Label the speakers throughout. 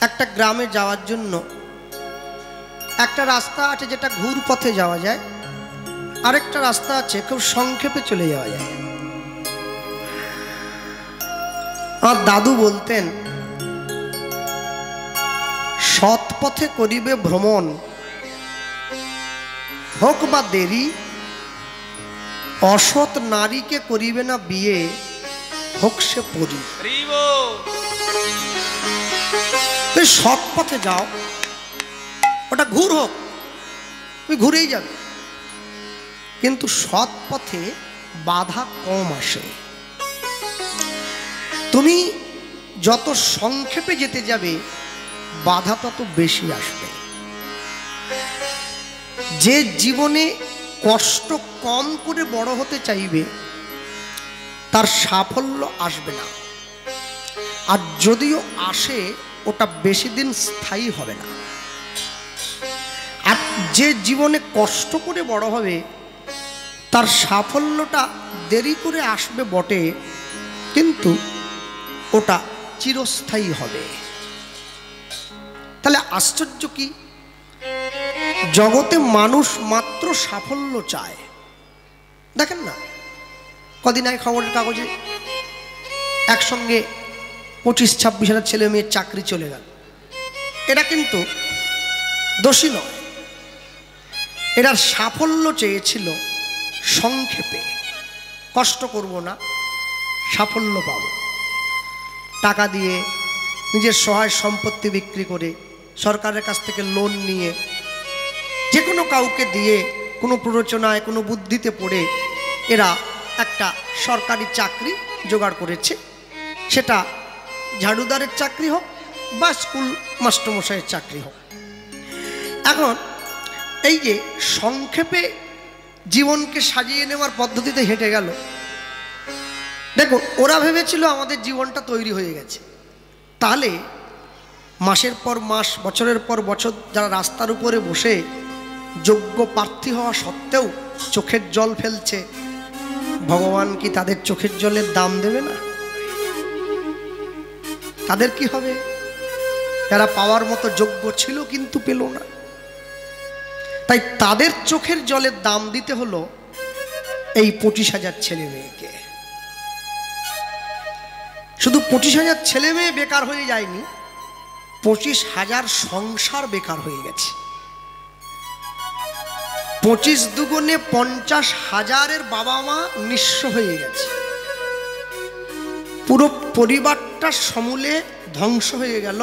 Speaker 1: একটা গ্রামে যাওয়ার জন্য একটা রাস্তা আছে যেটা ঘুর পথে যাওয়া যায়, আরেকটা রাস্তা আছে খুব সংক্ষেপে চলে যাওয়া যায়। আমার দাদু বলতেন, সৎ পথে করিবে ভ্রমণ, হোক বা দেরি, অসৎ নারীকে করিবে না বিয়ে, হোক সে পরি। তুমি সৎ পথে যাও, ওটা ঘুর হোক, তুমি ঘুরেই যাবে, কিন্তু সৎ পথে বাধা কম আসে। তুমি যত সংক্ষেপে যেতে যাবে বাধা তত বেশি আসবে। যে জীবনে কষ্ট কম করে বড় হতে চাইবে তার সাফল্য আসবে না, আর যদিও আসে ওটা বেশি দিন স্থায়ী হবে না। আর যে জীবনে কষ্ট করে বড় হবে তার সাফল্যটা দেরি করে আসবে বটে, কিন্তু ওটা চিরস্থায়ী হবে। তাহলে আশ্চর্য কি, জগতে মানুষ মাত্র সাফল্য চায়। দেখেন না, কদিন আগে খবরের কাগজে একসঙ্গে 25-26 হাজার ছেলে মেয়ের চাকরি চলে গেল। এটা কিন্তু দোষী নয়, এটার সাফল্য চেয়েছিল সংক্ষেপে, কষ্ট করব না, সাফল্য পাব। টাকা দিয়ে, নিজের সহায় সম্পত্তি বিক্রি করে, সরকারের কাছ থেকে লোন নিয়ে, যে কোনো কাউকে দিয়ে, কোনো প্ররোচনায়, কোনো বুদ্ধিতে পড়ে এরা একটা সরকারি চাকরি জোগাড় করেছে। সেটা ঝাড়ুদারের চাকরি হোক বা স্কুল মাস্টারমশাইয়ের চাকরি হোক। এখন এই যে সংক্ষেপে জীবনকে সাজিয়ে নেওয়ার পদ্ধতিতে হেঁটে গেল, দেখুন ওরা ভেবেছিল আমাদের জীবনটা তৈরি হয়ে গেছে। তাহলে মাসের পর মাস, বছরের পর বছর যারা রাস্তার উপরে বসে যোগ্য প্রার্থী হওয়া সত্ত্বেও চোখের জল ফেলছে, ভগবান কি তাদের চোখের জলের দাম দেবে না? তাদের কি হবে? যারা পাওয়ার মতো যোগ্য ছিল কিন্তু পেল না। তাই তাদের চোখের জলের দাম দিতে হলো এই 25,000 ছেলে মেয়েকে। শুধু 25,000 ছেলে মেয়ে বেকার হয়ে যায়নি, 25,000 সংসার বেকার হয়ে গেছে। 25 দুগুণে 50,000-এর বাবা মা নিঃস্ব হয়ে গেছে। পুরো পরিবারটা সমূলে ধ্বংস হয়ে গেল,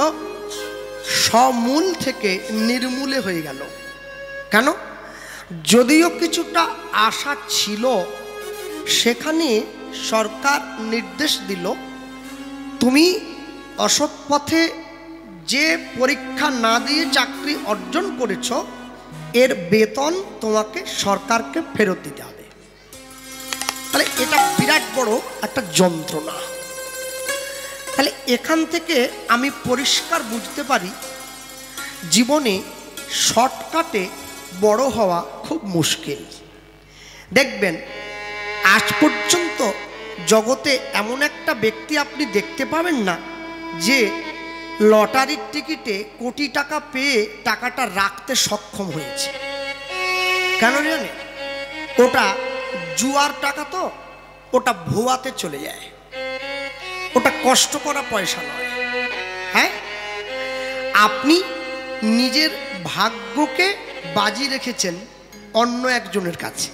Speaker 1: সমূল থেকে নির্মূলে হয়ে গেল। কেন? যদিও কিছুটা আশা ছিল, সেখানে সরকার নির্দেশ দিল, তুমি অসৎ পথে যে পরীক্ষা না দিয়ে চাকরি অর্জন করেছ, এর বেতন তোমাকে সরকারকে ফেরত দিতে হবে। তাহলে এটা বিরাট বড় একটা যন্ত্রণা। তাহলে এখান থেকে আমি পরিষ্কার বুঝতে পারি, জীবনে শর্টকাটে বড় হওয়া খুব মুশকিল। দেখবেন আজ পর্যন্ত জগতে এমন একটা ব্যক্তি আপনি দেখতে পাবেন না যে লটারির টিকিটে কোটি টাকা পেয়ে টাকাটা রাখতে সক্ষম হয়েছে। কেন জানে? ওটা জুয়ার টাকা, তো ওটা ভুয়াতে চলে যায়, ওটা কষ্ট করা পয়সা নয়। হ্যাঁ, আপনি নিজের ভাগ্যকে বাজি রেখেছেন অন্য একজনের কাছে।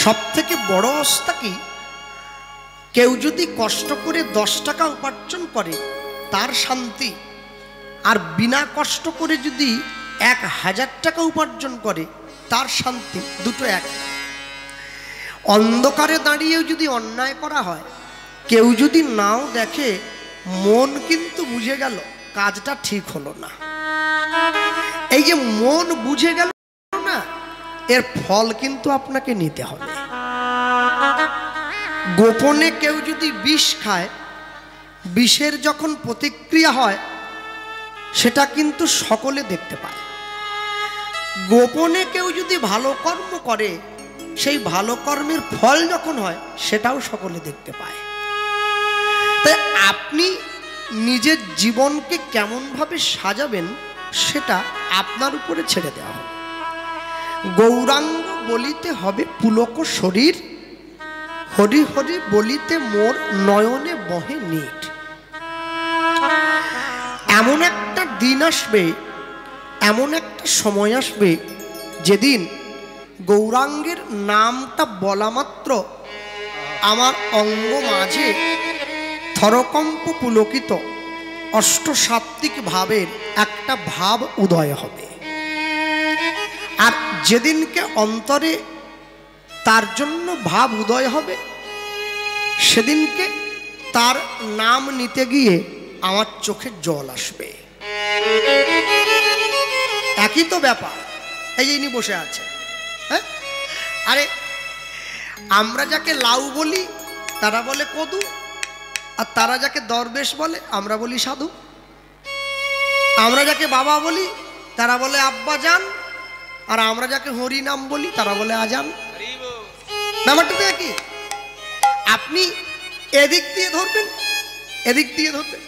Speaker 1: সব থেকে বড় অবস্থা কি, কেউ যদি কষ্ট করে 10 টাকা উপার্জন করে তার শান্তি, আর বিনা কষ্ট করে যদি 1000 টাকা উপার্জন করে তার শান্তি, দুটো এক। অন্ধকারে দাঁড়িয়েও যদি অন্যায় করা হয়, কেউ যদি নাও দেখে, মন কিন্তু বুঝে গেল কাজটা ঠিক হলো না। এই যে মন বুঝে গেল না, এর ফল কিন্তু আপনাকে নিতে হবে। গোপনে কেউ যদি বিষ খায়, বিষের যখন প্রতিক্রিয়া হয় সেটা কিন্তু সকলে দেখতে পায়। গোপনে কেউ যদি ভালো কর্ম করে, সেই ভালো কর্মের ফল যখন হয় সেটাও সকলে দেখতে পায়। তাই আপনি নিজের জীবনকে কেমনভাবে সাজাবেন সেটা আপনার উপরে ছেড়ে দেওয়া হবে। গৌরাঙ্গ বলিতে হবে পুলক শরীর, হরি হরি বলিতে মোর নয়নে বহে নীট। এমন একটা দিন আসবে, এমন একটা সময় আসবে যেদিন গৌরাঙ্গের নামটা বলা মাত্র আমার অঙ্গ মাঝে থরকম্প পুলকিত অষ্টসাত্ত্বিক ভাবের একটা ভাব উদয় হবে। আর যেদিনকে অন্তরে তার জন্য ভাব উদয় হবে, সেদিনকে তার নাম নিতে গিয়ে আমার চোখে জল আসবে। একই তো ব্যাপার। এই যে ইনি বসে আছে, হ্যাঁ, আরে আমরা যাকে লাউ বলি তারা বলে কদু, আর তারা যাকে দরবেশ বলে আমরা বলি সাধু। আমরা যাকে বাবা বলি তারা বলে আব্বা যান, আর আমরা যাকে হরি নাম বলি তারা বলে আজান। ব্যাপারটা তো একই। আপনি এদিক দিয়ে ধরবেন, এদিক দিয়ে ধরবেন,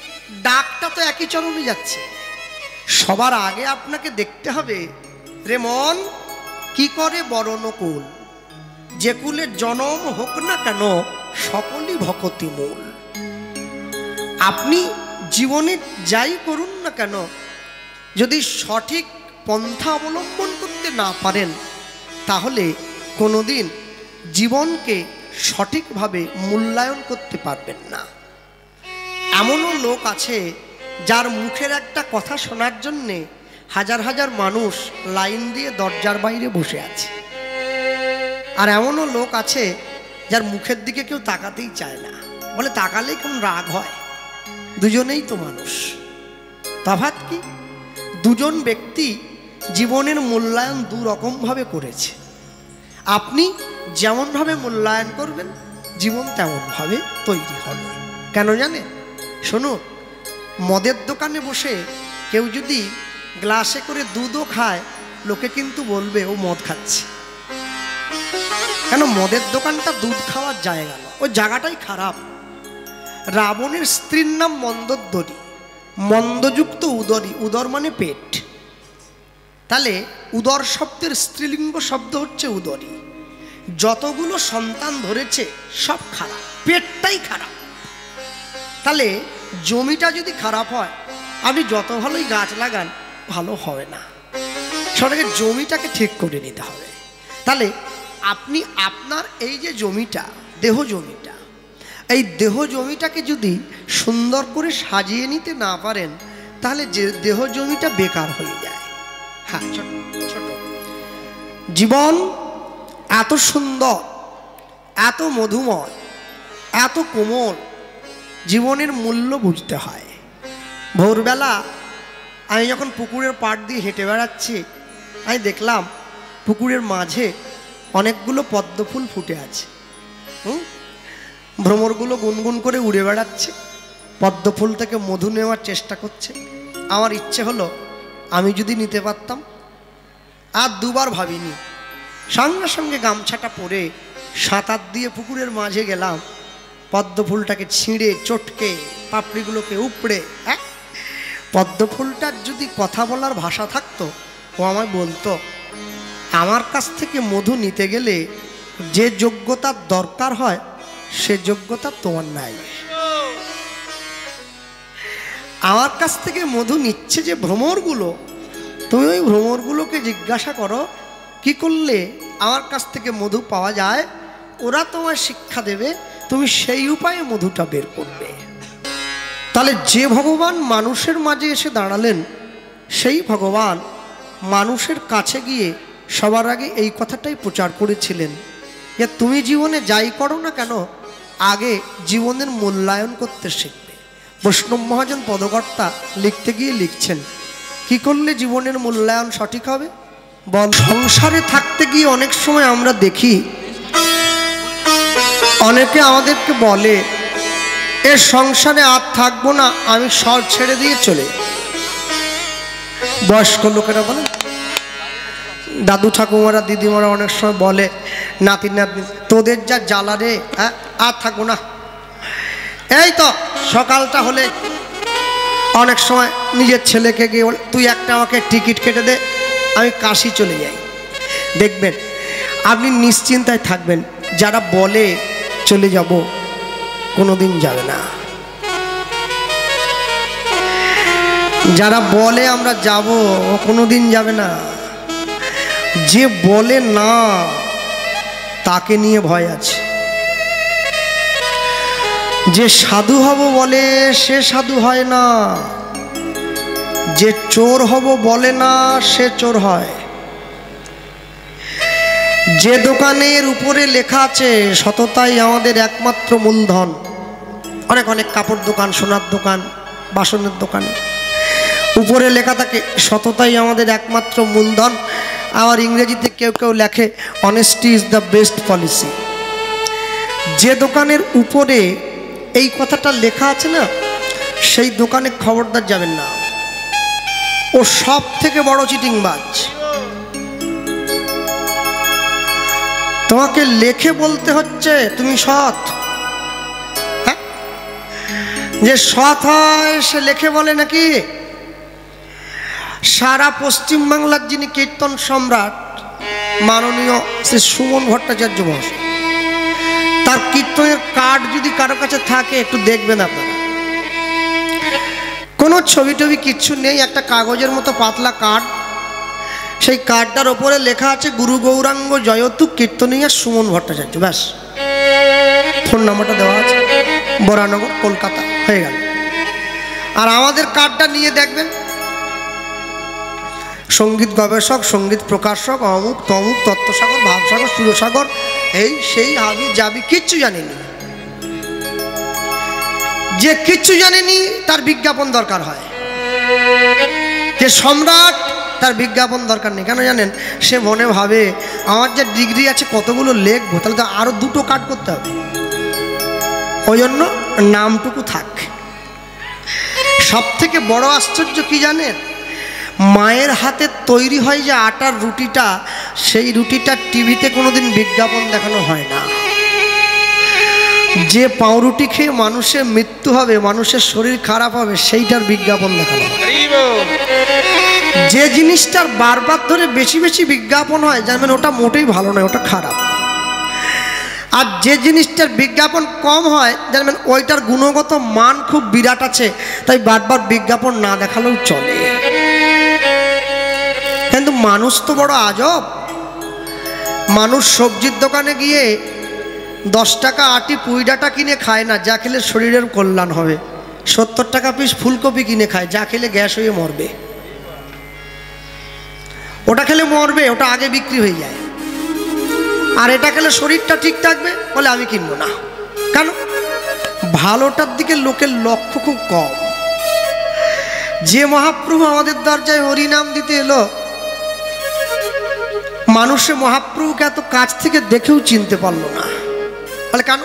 Speaker 1: ডাকটা তো একই চরণে যাচ্ছে। সবার আগে আপনাকে দেখতে হবে, রে মন কি করে বরণ কুল, যে কুলে জনম হোক না কেন সকলই ভকতি মূল। আপনি জীবনে যাই করুন না কেন, যদি সঠিক পন্থা অবলম্বন করতে না পারেন, তাহলে কোনোদিন জীবনকে সঠিকভাবে মূল্যায়ন করতে পারবেন না। এমনও লোক আছে যার মুখের একটা কথা শোনার জন্যে হাজার হাজার মানুষ লাইন দিয়ে দরজার বাইরে বসে আছে। আর এমনও লোক আছে যার মুখের দিকে কেউ তাকাতেই চায় না, বলে তাকালেই কোন রাগ হয়। দুজনেই তো মানুষ, তফাৎ কি? দুজন ব্যক্তি জীবনের মূল্যায়ন দু রকমভাবে করেছে। আপনি যেমনভাবে মূল্যায়ন করবেন, জীবন তেমনভাবে তৈরি হবে। কেন জানেন? শুনুন, মদের দোকানে বসে কেউ যদি গ্লাসে করে দুধও খায়, লোকে কিন্তু বলবে ও মদ খাচ্ছে। কেন? মদের দোকানটা দুধ খাওয়ার জায়গা না, ওই জায়গাটাই খারাপ। রাবণের স্ত্রীর নাম মন্দোদরী, মন্দযুক্ত উদরী, উদর মানে পেট। তাহলে উদর শব্দের স্ত্রীলিঙ্গ শব্দ হচ্ছে উদরী। যতগুলো সন্তান ধরেছে সব খারাপ, পেটটাই খারাপ। তাহলে জমিটা যদি খারাপ হয়, আপনি যত ভালোই গাছ লাগান ভালো হবে না। সবাইকে জমিটাকে ঠিক করে নিতে হবে। তাহলে আপনি আপনার এই যে জমিটা, দেহ জমিটা, এই দেহ জমিটাকে যদি সুন্দর করে সাজিয়ে নিতে না পারেন, তাহলে যে দেহ জমিটা বেকার হয়ে যায়। হ্যাঁ, ছোট ছোট জীবন এত সুন্দর, এত মধুময়, এত কোমল, জীবনের মূল্য বুঝতে হয়। ভোরবেলা আমি যখন পুকুরের পাড় দিয়ে হেঁটে বেড়াচ্ছি, আমি দেখলাম পুকুরের মাঝে অনেকগুলো পদ্ম ফুল ফুটে আছে। ভ্রমরগুলো গুনগুন করে উড়ে বেড়াচ্ছে, পদ্ম ফুল থেকে মধু নেওয়ার চেষ্টা করছে। আমার ইচ্ছে হলো আমি যদি নিতে পারতাম। আর দুবার ভাবিনি, সঙ্গে সঙ্গে গামছাটা পরে সাঁতার দিয়ে পুকুরের মাঝে গেলাম, পদ্ম ফুলটাকে ছিঁড়ে চটকে পাপড়িগুলোকে উপড়ে, হ্যাঁ, পদ্ম ফুলটার যদি কথা বলার ভাষা থাকতো, ও আমায় বলতো, আমার কাছ থেকে মধু নিতে গেলে যে যোগ্যতার দরকার হয় সে যোগ্যতা তোমার নাই। আমার কাছ থেকে মধু নিচ্ছে যে ভ্রমরগুলো, তুমি ওই ভ্রমরগুলোকে জিজ্ঞাসা করো কি করলে আমার কাছ থেকে মধু পাওয়া যায়, ওরা তোমায় শিক্ষা দেবে, তুমি সেই উপায়ে মধুটা বের করবে। তাহলে যে ভগবান মানুষের মাঝে এসে দাঁড়ালেন, সেই ভগবান মানুষের কাছে গিয়ে সবার আগে এই কথাটাই প্রচার করেছিলেন যে তুমি জীবনে যাই করো না কেন, আগে জীবনের মূল্যায়ন করতে শিখবে। বৈষ্ণব মহাজন পদকর্তা লিখতে গিয়ে লিখছেন, কি করলে জীবনের মূল্যায়ন সঠিক হবে? বল, সংসারে থাকতে গিয়ে অনেক সময় আমরা দেখি অনেকে আমাদেরকে বলে, এ সংসারে আর থাকবো না, আমি সব ছেড়ে দিয়ে চলে। বয়স্ক লোকেরা বলে, দাদু ঠাকুমারা দিদিমারা অনেক সময় বলে, নাতি নাতনি তোদের যা জ্বালা রে, হ্যাঁ আর থাকবো না। এই তো সকালটা হলে অনেক সময় নিজের ছেলেকে গিয়ে বলে, তুই একটা আমাকে টিকিট কেটে দে, আমি কাশি চলে যাই। দেখবেন আপনি নিশ্চিন্তায় থাকবেন, যারা বলে চলে যাব কোনোদিন যাবে না। যারা বলে আমরা যাব কোনোদিন যাবে না। যে বলে না তাকে নিয়ে ভয় আছে। যে সাধু হব বলে সে সাধু হয় না, যে চোর হব বলে না সে চোর হয়। যে দোকানের উপরে লেখা আছে সততাই আমাদের একমাত্র মূলধন, অনেক অনেক কাপড় দোকান, সোনার দোকান, বাসনের দোকান, উপরে লেখা থাকে সততাই আমাদের একমাত্র মূলধন। আবার ইংরেজিতে কেউ কেউ লেখে honesty is the best policy. যে দোকানের উপরে এই কথাটা লেখা আছে না, সেই দোকানে খবরদার যাবেন না, ও সব থেকে বড় চিটিংবাজ। তোমাকে লেখে বলতে হচ্ছে তুমি সৎ, হ্যাঁ? যে সৎ হয় সে লেখে বলে নাকি? সারা পশ্চিমবাংলার যিনি কীর্তন সম্রাট মাননীয় শ্রী সুমন ভট্টাচার্য মহাশয়, তার কীর্তনের কার্ড যদি কারো কাছে থাকে একটু দেখবেন আপনারা। কোনো ছবি টবি কিচ্ছু নেই, একটা কাগজের মতো পাতলা কার্ড। সেই কার্ডটার ওপরে লেখা আছে গুরু গৌরাঙ্গ জয়তু কীর্তনীয়া সুমন ভট্টাচার্য, ব্যাস। ফোন নাম্বারটা দেওয়া আছে, বরানগর, কলকাতা, হয়ে গেল। আর আমাদের কার্ডটা নিয়ে দেখবেন, সঙ্গীত গবেষক, সঙ্গীত প্রকাশক, অমুক তমুক, তত্ত্বসাগর, ভাবসাগর, সুরসাগর, এই সেই হাবি যাবি, কিচ্ছু জানেনি। যে কিচ্ছু জানেনি তার বিজ্ঞাপন দরকার হয়। যে সম্রাট তার বিজ্ঞাপন দরকার নেই। কেন জানেন? সে মনে ভাবে আমার যে ডিগ্রি আছে কতগুলো লিখবো, তাহলে তো আরো দুটো কাট করতে হবে, ওই জন্য নামটুকু থাক। সব থেকে বড় আশ্চর্য কি জানেন? মায়ের হাতে তৈরি হয় যে আটার রুটিটা, সেই রুটিটা টিভিতে কোনোদিন বিজ্ঞাপন দেখানো হয় না। যে পাউরুটি খেয়ে মানুষের মৃত্যু হবে, মানুষের শরীর খারাপ হবে, সেইটার বিজ্ঞাপন দেখানো হয়। যে জিনিসটার বারবার ধরে বেশি বেশি বিজ্ঞাপন হয়, জানবেন ওটা মোটেই ভালো নয়, ওটা খারাপ। আর যে জিনিসটার বিজ্ঞাপন কম হয়, জানবেন ওইটার গুণগত মান খুব বিরাট আছে, তাই বারবার বিজ্ঞাপন না দেখালেও চলে। কিন্তু মানুষ তো বড় আজব। মানুষ সবজির দোকানে গিয়ে 10 টাকা আটি পুঁই ডাঁটা কিনে খায় না, যা খেলে শরীরের কল্যাণ হবে। 70 টাকা পিস ফুলকপি কিনে খায়, যা খেলে গ্যাস হয়ে মরবে। ওটা খেলে মরবে, ওটা আগে বিক্রি হয়ে যায়। আর এটা খেলে শরীরটা ঠিক থাকবে, বলে আমি কিনবো না। কেন? ভালোটার দিকে লোকের লক্ষ্য খুব কম। যে মহাপ্রভু আমাদের দরজায় হরিনাম দিতে এলো, মানুষে মহাপ্রভুকে এত কাছ থেকে দেখেও চিনতে পারলো না। বলে কেন?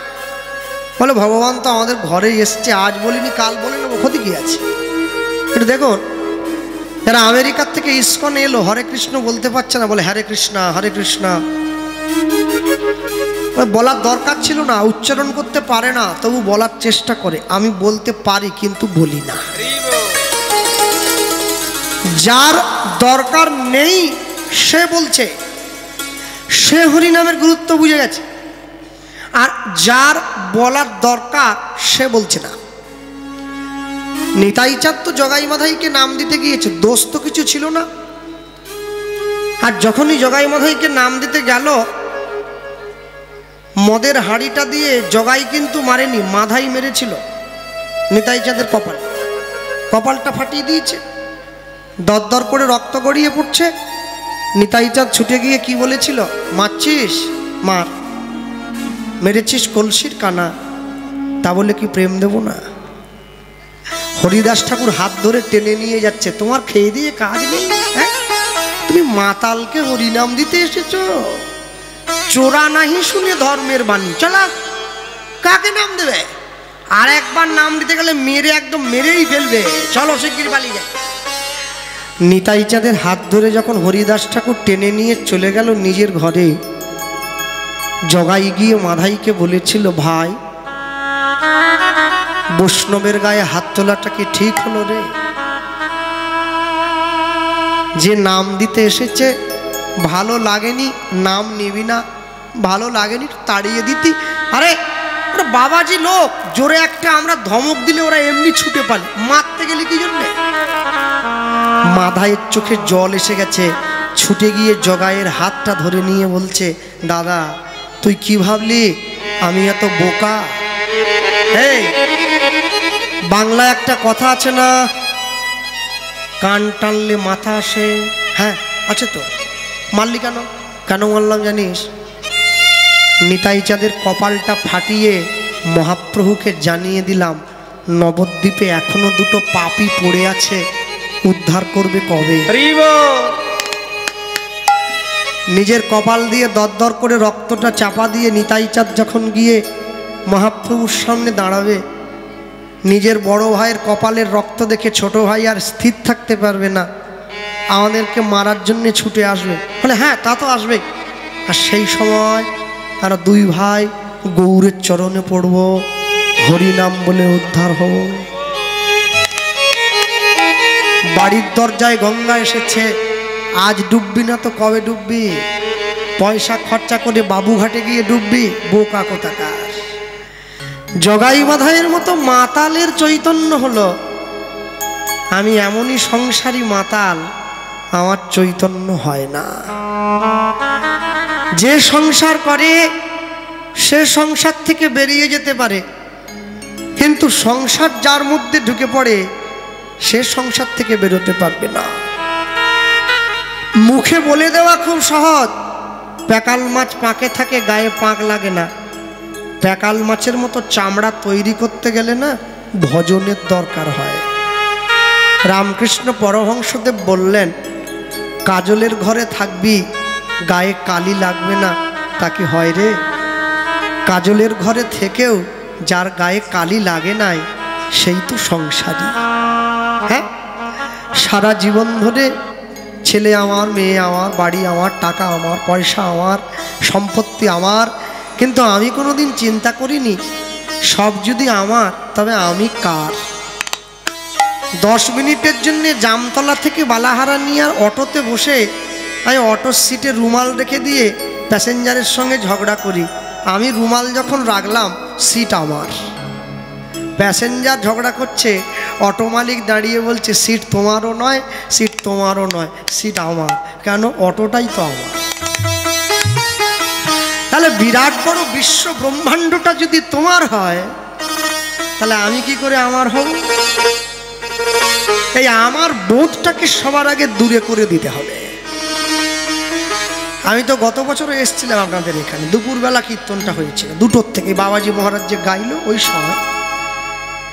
Speaker 1: বলে ভগবান তো আমাদের ঘরে এসছে, আজ বলিনি কাল বলে নেবো, ক্ষতি কি আছে? একটু দেখুন, যারা আমেরিকার থেকে ইস্কন এলো, হরে কৃষ্ণ বলতে পারছে না, বলে হরে কৃষ্ণা হরে কৃষ্ণা। বলার দরকার ছিল না, উচ্চারণ করতে পারে না, তবু বলার চেষ্টা করে। আমি বলতে পারি কিন্তু বলি না। যার দরকার নেই সে বলছে, সে হরিনামের গুরুত্ব বুঝে গেছে। আর যার বলার দরকার সে বলছে না। নিতাই চাঁদ তো জগাই মাধাইকে নাম দিতে গিয়েছে, দোষ তো কিছু ছিল না। আর যখনই জগাই মাধাইকে নাম দিতে গেল, মদের হাঁড়িটা দিয়ে জগাই কিন্তু মারেনি, মাধাই মেরেছিল নিতাই চাঁদের কপালটা ফাটিয়ে দিয়েছে। দরদর করে রক্ত গড়িয়ে পড়ছে। নিতাই চাঁদ ছুটে গিয়ে কি বলেছিল? মারছিস মার, মেরেছিস কলসির কানা, তা বলে কি প্রেম দেব না? হরিদাস ঠাকুর হাত ধরে টেনে নিয়ে যাচ্ছে, তোমার খেয়ে দিয়ে কাজ নেই? হ্যাঁ, তুমি মাতালকে হরিনাম দিতে এসেছো? চোরা নাহি শুনে ধর্মের বাণী, চলা কাকে নাম দেবে? আর একবার নাম দিতে গেলে মেরে একদম মেরেই ফেলবে, চলো শিগগির পালিয়ে যায়। নিতাই চাঁদের হাত ধরে যখন হরিদাস ঠাকুর টেনে নিয়ে চলে গেল নিজের ঘরে, জগাই গিয়ে মাধাইকে বলেছিল, ভাই বৈষ্ণবের গায়ে হাত তোলাটা কি ঠিক হলো রে? যে নাম দিতে এসেছে ভালো লাগেনি নাম নিবি না, ভালো লাগেনি তাড়িয়ে দিতি। আরে ওরা বাবাজি লোক, জোরে একটা আমরা ধমক দিলে ওরা এমনি ছুটে পালে, মারতে গেলে কি জন্যে? মাধায়ের চোখে জল এসে গেছে, ছুটে গিয়ে জগাইয়ের হাতটা ধরে নিয়ে বলছে, দাদা তুই কি ভাবলি আমি এত বোকা? এই বাংলায় একটা কথা আছে না, কান টানলে মাথা আসে। হ্যাঁ আছে তো। মারলি কেন? কেন মারলাম জানিস? নিতাই চাঁদের কপালটা ফাটিয়ে মহাপ্রভুকে জানিয়ে দিলাম নবদ্বীপে এখনো দুটো পাপী পড়ে আছে, উদ্ধার করবে কবে? নিজের কপাল দিয়ে দরদর করে রক্তটা চাপা দিয়ে নিতাই চাঁদ যখন গিয়ে মহাপ্রভুর সামনে দাঁড়াবে, নিজের বড় ভাইয়ের কপালের রক্ত দেখে ছোট ভাই আর স্থির থাকতে পারবে না, আমাদেরকে মারার জন্য ছুটে আসবে। বলে হ্যাঁ তা তো আসবে। আর সেই সময় তারা দুই ভাই গৌরের চরণে পড়ব, হরিনাম বলে উদ্ধার হব। বাড়ির দরজায় গঙ্গা এসেছে, আজ ডুববি না তো কবে ডুববি? পয়সা খরচা করে বাবুঘাটে গিয়ে ডুববি, বোকা কোথাকার। জগাই মাধাইয়ের মতো মাতালের চৈতন্য হলো, আমি এমনই সংসারী মাতাল, আমার চৈতন্য হয় না। যে সংসার করে সে সংসার থেকে বেরিয়ে যেতে পারে, কিন্তু সংসার যার মধ্যে ঢুকে পড়ে সে সংসার থেকে বেরোতে পারবে না। মুখে বলে দেওয়া খুব সহজ, প্যাকাল মাছ পাকে থাকে গায়ে পাক লাগে না। প্যাকাল মাছের মতো চামড়া তৈরি করতে গেলে না ভজনের দরকার হয়। রামকৃষ্ণ পরমহংসদেব বললেন, কাজলের ঘরে থাকবি গায়ে কালি লাগবে না, তা কি হয় রে? কাজলের ঘরে থেকেও যার গায়ে কালি লাগে নাই সেই তো সংসারী। হ্যাঁ, সারা জীবন ধরে ছেলে আমার, মেয়ে আমার, বাড়ি আমার, টাকা আমার, পয়সা আমার, সম্পত্তি আমার, কিন্তু আমি কোনোদিন চিন্তা করিনি সব যদি আমার তবে আমি কার। 10 মিনিটের জন্য জামতলা থেকে বালাহারা নিয়ে আর অটোতে বসে আমি অটোর সিটে রুমাল রেখে দিয়ে প্যাসেঞ্জারের সঙ্গে ঝগড়া করি। আমি রুমাল যখন রাখলাম সিট আমার, প্যাসেঞ্জার ঝগড়া করছে, অটো মালিক দাঁড়িয়ে বলছে সিট তোমারও নয়, সিট তোমারও নয়, সিট আমার। কেন? অটোটাই তো আমার। তাহলে বিরাট বড় বিশ্ব ব্রহ্মাণ্ডটা যদি তোমার হয় তাহলে আমি কি করে আমার হব? এই আমার বোধটাকে সবার আগে দূরে করে দিতে হবে। আমি তো গত বছরও এসেছিলাম আপনাদের এখানে, দুপুরবেলা কীর্তনটা হয়েছিল 2টোর থেকে, বাবাজি মহারাজ যে গাইল ওই সময়।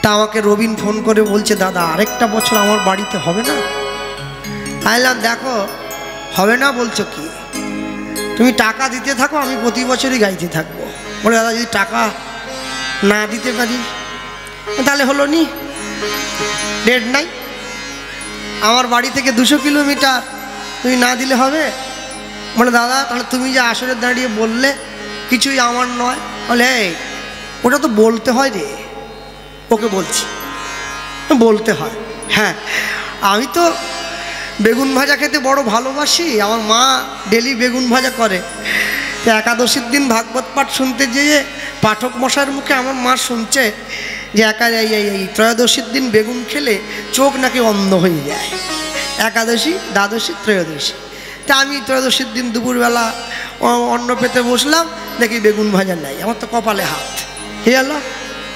Speaker 1: তা আমাকে রবিন ফোন করে বলছে, দাদা আরেকটা বছর আমার বাড়িতে হবে না? আইলাম, দেখো হবে না বলছো কি, তুমি টাকা দিতে থাকো, আমি প্রতি বছরই গাইতে থাকবো। বলে দাদা যদি টাকা না দিতে পারি তাহলে হলো নি, ডেট নাই, আমার বাড়ি থেকে 200 কিলোমিটার, তুমি না দিলে হবে? বলে দাদা তাহলে তুমি যে আসরে দাঁড়িয়ে বললে কিছুই আমার নয়, বলে ওটা তো বলতে হয় রে। ওকে বলছি বলতে হয়। হ্যাঁ, আমি তো বেগুন ভাজা খেতে বড় ভালোবাসি, আমার মা ডেলি বেগুন ভাজা করে। তো একাদশীর দিন ভাগবত পাঠ শুনতে যেয়ে পাঠক মশাইয়ের মুখে আমার মা শুনছে যে এই ত্রয়োদশীর দিন বেগুন খেলে চোখ নাকি অন্ধ হয়ে যায়, একাদশী, দ্বাদশী, ত্রয়োদশী। তা আমি ত্রয়োদশীর দিন দুপুরবেলা অন্ন পেতে বসলাম, দেখি বেগুন ভাজা নাই। আমার তো কপালে হাত, হে আল্লাহ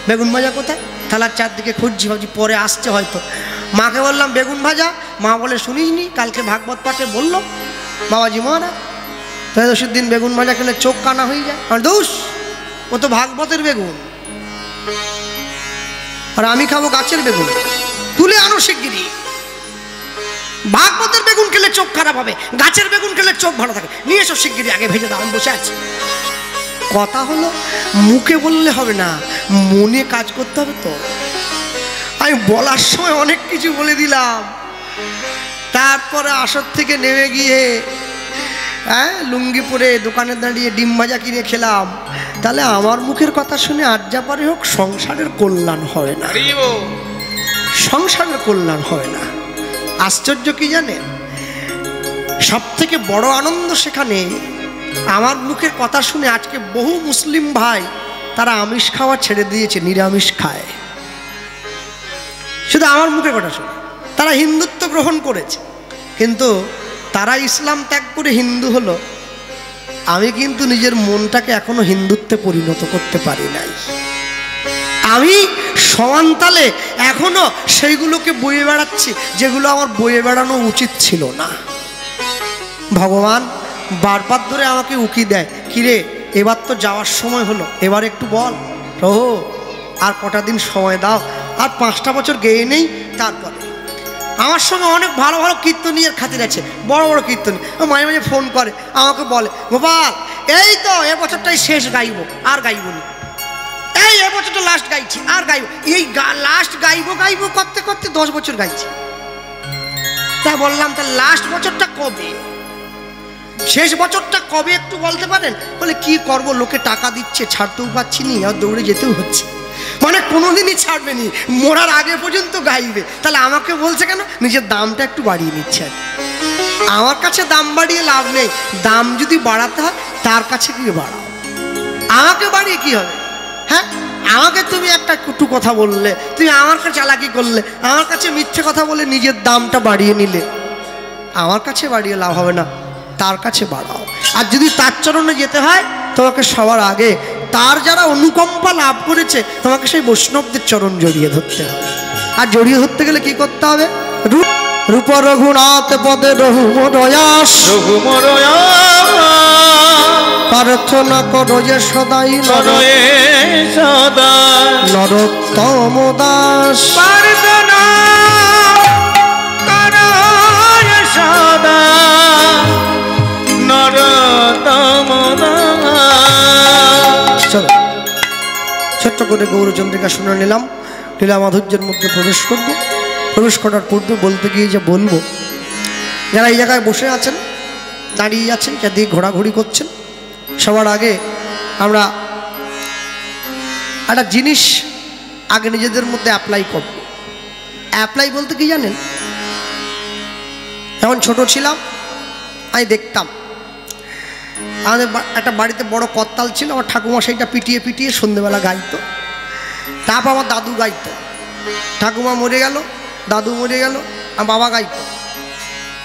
Speaker 1: বেগুন ভাজা কোথায়? থালার চারদিকে খুঁজছি, ভাবছি পরে আসছে হয়তো। মাকে বললাম বেগুন ভাজা, মা বলে শুনিসনি কালকে ভাগবত পাঠে বললো বাবাজি মহারাজ ত্রয়োদশীর দিন বেগুন ভাজা খেলে চোখ কানা হয়ে যায়। আর দোষ, ও তো ভাগবতের বেগুন, আর আমি খাবো গাছের বেগুন। তুলে আনো শিগগিরি, ভাগবতের বেগুন খেলে চোখ খারাপ হবে, গাছের বেগুন খেলে চোখ ভালো থাকে, নিয়ে এসো শিগগিরি, আগে ভেজে দাও, আমি বসে আছি। কথা হলো মুখে বললে হবে না, মনে কাজ করতে হবে। তো আমি বলার সময় অনেক কিছু বলে দিলাম, তারপরে আসর থেকে নেমে গিয়ে লুঙ্গি পরে দোকানে দাঁড়িয়ে ডিম ভাজা কিনে খেলাম। তাহলে আমার মুখের কথা শুনে আজ যা পারে হোক সংসারের কল্যাণ হয় না, সংসারের কল্যাণ হয় না। আশ্চর্য কি জানেন, সব থেকে বড় আনন্দ সেখানে, আমার মুখের কথা শুনে আজকে বহু মুসলিম ভাই তারা আমিষ খাওয়া ছেড়ে দিয়েছে, নিরামিষ খায়। শুধু আমার মুখের কথা শুনে তারা হিন্দুত্ব গ্রহণ করেছে, কিন্তু তারা ইসলাম ত্যাগ করে হিন্দু হলো। আমি কিন্তু নিজের মনটাকে এখনো হিন্দুত্বে পরিণত করতে পারি নাই। আমি সমানতালে এখনো সেইগুলোকে বয়ে বেড়াচ্ছি যেগুলো আমার বয়ে বেড়ানো উচিত ছিল না। ভগবান বারবার ধরে আমাকে উকি দেয়, কিরে এবার তো যাওয়ার সময় হলো, এবার একটু বল প্রভু আর কটা দিন সময় দাও, আর 5টা বছর গেয়ে নেই। তারপরে আমার সঙ্গে অনেক ভালো ভালো কীর্তনীয়ের খাতির আছে, বড় বড় কীর্তনী, মাঝে মাঝে ফোন করে আমাকে বলে, গোপাল এই তো এবছরটাই শেষ গাইবো, আর গাইব না, এই এবছরটা লাস্ট গাইছি, আর গাইব। এই লাস্ট গাইবো গাইবো করতে করতে 10 বছর গাইছি। তা বললাম তা লাস্ট বছরটা কবে, শেষ বছরটা কবে একটু বলতে পারেন? বলে কি করব, লোকে টাকা দিচ্ছে, ছাড়তেও পাচ্ছি নি, আর দৌড়ে যেতেও হচ্ছে। মানে কোনোদিনই ছাড়বে নি, মরার আগে পর্যন্ত গাইবে। তাহলে আমাকে বলছে কেন? নিজের দামটা একটু বাড়িয়ে নিচ্ছে। আমার কাছে দাম বাড়িয়ে লাভ নেই, দাম যদি বাড়াতে হয় তার কাছে গিয়ে বাড়াও, আমাকে বাড়িয়ে কি হবে? হ্যাঁ, আমাকে তুমি একটা কুটু কথা বললে, তুমি আমার কাছে চালাকি করলে, আমার কাছে মিথ্যে কথা বলে নিজের দামটা বাড়িয়ে নিলে, আমার কাছে বাড়িয়ে লাভ হবে না, তার কাছে বাড়াও। আর যদি তার চরণে যেতে হয় তোমাকে সবার আগে তার যারা অনুকম্পা লাভ করেছে তোমাকে সেই বৈষ্ণবদের চরণ জড়িয়ে ধরতে হবে। আর জড়িয়ে ধরতে গেলে কি করতে হবে? রূপ রঘুনাথ পদে রঘুমরয়াস, প্রার্থনা করো যে সদাই নরোত্তম দাস, প্রার্থনা করো সদা নরোত্তম দাস। চলো ছোট্ট করে গৌরচন্দ্রিকা শুনে নিলাম, লীলা মাধুর্যের মধ্যে প্রবেশ করব। প্রবেশ করার পূর্বে বলতে গিয়ে যে বলবো, যারা এই জায়গায় বসে আছেন, দাঁড়িয়ে আছেন, যাদিকে ঘোরাঘুরি করছেন, সবার আগে আমরা একটা জিনিস আগে নিজেদের মধ্যে অ্যাপ্লাই করব। অ্যাপ্লাই বলতে কি জানেন? যখন ছোট ছিলাম আমি দেখতাম আমাদের একটা বাড়িতে বড় করতাল ছিল, আমার ঠাকুমা সেইটা পিটিয়ে পিটিয়ে সন্ধ্যেবেলা গাইতো। তারপর আমার দাদু গাইতো, ঠাকুমা মরে গেল, দাদু মরে গেল, আমার বাবা গাইতো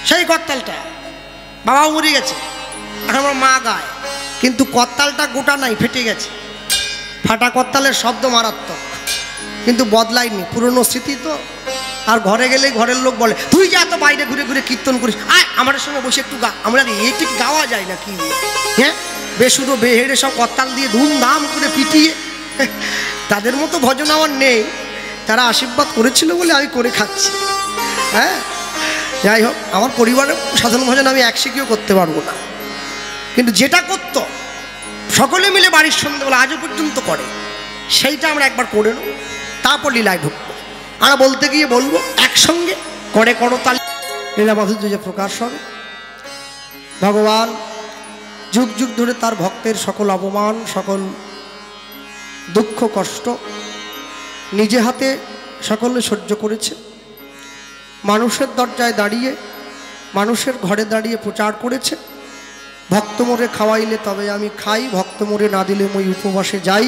Speaker 1: সেই করতালটা। বাবাও মরে গেছে, এখন আমার মা গায়, কিন্তু করতালটা গোটা নাই, ফেটে গেছে। ফাটা করতালের শব্দ মারাত্মক, কিন্তু বদলায়নি, পুরনো স্মৃতি তো। আর ঘরে গেলে ঘরের লোক বলে, তুই যা তো বাইরে ঘুরে ঘুরে কীর্তন করিস, আয় আমাদের সঙ্গে বসে একটু গা। আমরা এইটুকু গাওয়া যায় না কি? হ্যাঁ, বেসুরো বেহেড়ে সব করতাল দিয়ে ধুমধাম করে পিটিয়ে, তাদের মতো ভজন আমার নেই। তারা আশীর্বাদ করেছিল বলে আমি করে খাচ্ছি। হ্যাঁ, যাই হোক, আমার পরিবারের সাধন ভজন আমি একশিকেও করতে পারবো না, কিন্তু যেটা করতো সকলে মিলে বাড়ির সন্ধ্যেবেলা আজও পর্যন্ত করে, সেইটা আমরা একবার করে নেব, তারপর লীলায় ঢুকবো। আমরা বলতে গিয়ে বলবো একসঙ্গে করে করতাল লীলা মাধুর্য যে প্রকাশ হবে। ভগবান যুগ যুগ ধরে তার ভক্তের সকল অপমান, সকল দুঃখ কষ্ট নিজে হাতে সকলে সহ্য করেছে। মানুষের দরজায় দাঁড়িয়ে, মানুষের ঘরে দাঁড়িয়ে প্রচার করেছে, ভক্ত মোরে খাওয়াইলে তবে আমি খাই, ভক্ত মোরে না দিলে মই উপবাসে যাই,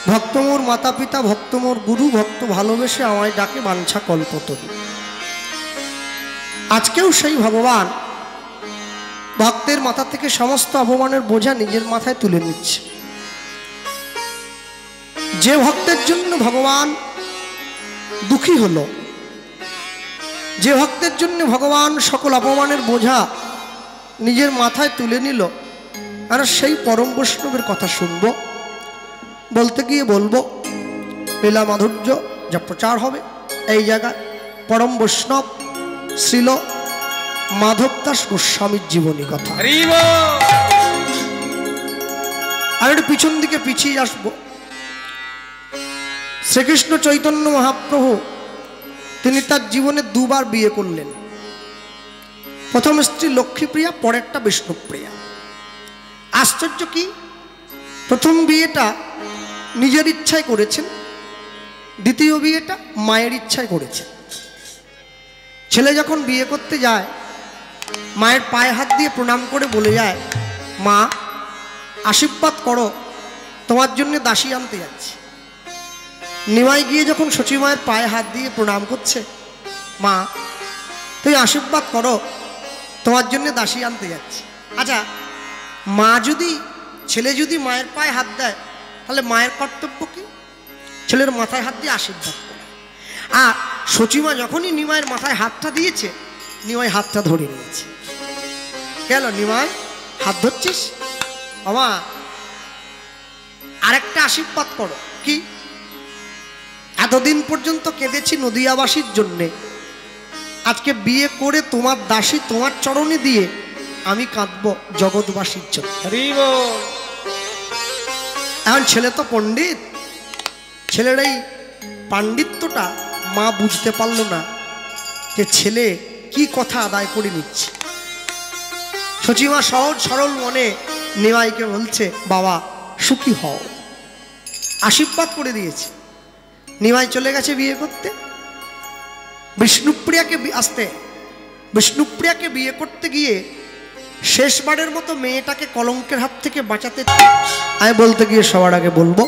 Speaker 1: ভক্ত মোর মাতা পিতা, ভক্ত মোর গুরু, ভক্ত ভালোবেসে আমায় ডাকে বাঞ্ছা কল্পতরু। আজকেও সেই ভগবান ভক্তের মাথা থেকে সমস্ত অপমানের বোঝা নিজের মাথায় তুলে নিচ্ছে। যে ভক্তের জন্য ভগবান দুঃখী হলো, যে ভক্তের জন্য ভগবান সকল অপমানের বোঝা নিজের মাথায় তুলে নিল, আর সেই পরম বৈষ্ণবের কথা শুনবো। বলতে গিয়ে বলবো, লীলা মাধুর্য যা প্রচার হবে এই জায়গায় পরম বৈষ্ণব শ্রীল মাধব দাস গোস্বামীর জীবনী কথা। আর একটু পিছন দিকে পিছিয়ে আসবো। শ্রীকৃষ্ণ চৈতন্য মহাপ্রভু তিনি তার জীবনে 2 বার বিয়ে করলেন। প্রথম স্ত্রী লক্ষ্মীপ্রিয়া, পরেরটা বিষ্ণুপ্রিয়া। আশ্চর্য কি, প্রথম বিয়েটা নিজের ইচ্ছায় করেছেন, দ্বিতীয় বিয়েটা মায়ের ইচ্ছায় করেছেন। ছেলে যখন বিয়ে করতে যায় মায়ের পায়ে হাত দিয়ে প্রণাম করে বলে যায়, মা আশীর্বাদ করো, তোমার জন্য দাসী আনতে যাচ্ছি। নিমাই গিয়ে যখন সচি মায়ের পায়ে হাত দিয়ে প্রণাম করছে, মা তুই আশীর্বাদ করো, তোমার জন্য দাসী আনতে যাচ্ছি। আচ্ছা, মা যদি, ছেলে যদি মায়ের পায়ে হাত দেয়, তাহলে মায়ের কর্তব্য কি? ছেলের মাথায় হাত দিয়ে আশীর্বাদ করে। আর সচিমা যখনই নিমাইয়ের মাথায় হাতটা দিয়েছে, নিমাই হাতটা ধরে নিয়েছে। গেল, নিমাই হাত ধরছিস, বাবা আরেকটা আশীর্বাদ করো। কি? এতদিন পর্যন্ত কেঁদেছি নদিয়াবাসীর জন্যে, আজকে বিয়ে করে তোমার দাসী তোমার চরণে দিয়ে আমি কাঁদবো জগৎবাসীর জন্য। এখন ছেলে তো পণ্ডিত, ছেলের এই পাণ্ডিত্যটা মা বুঝতে পারলো না যে ছেলে কি কথা আদায় করে নিচ্ছে। সচিমা সহজ সরল মনে নিমাইকে বলছে, বাবা সুখী হও, আশীর্বাদ করে দিয়েছে। নিমাই চলে গেছে বিয়ে করতে। বিষ্ণুপ্রিয়াকে বিয়ে করতে গিয়ে শেষবারের মতো মেয়েটাকে কলঙ্কের হাত থেকে বাঁচাতে, আমি বলতে গিয়ে সবার আগে বলবো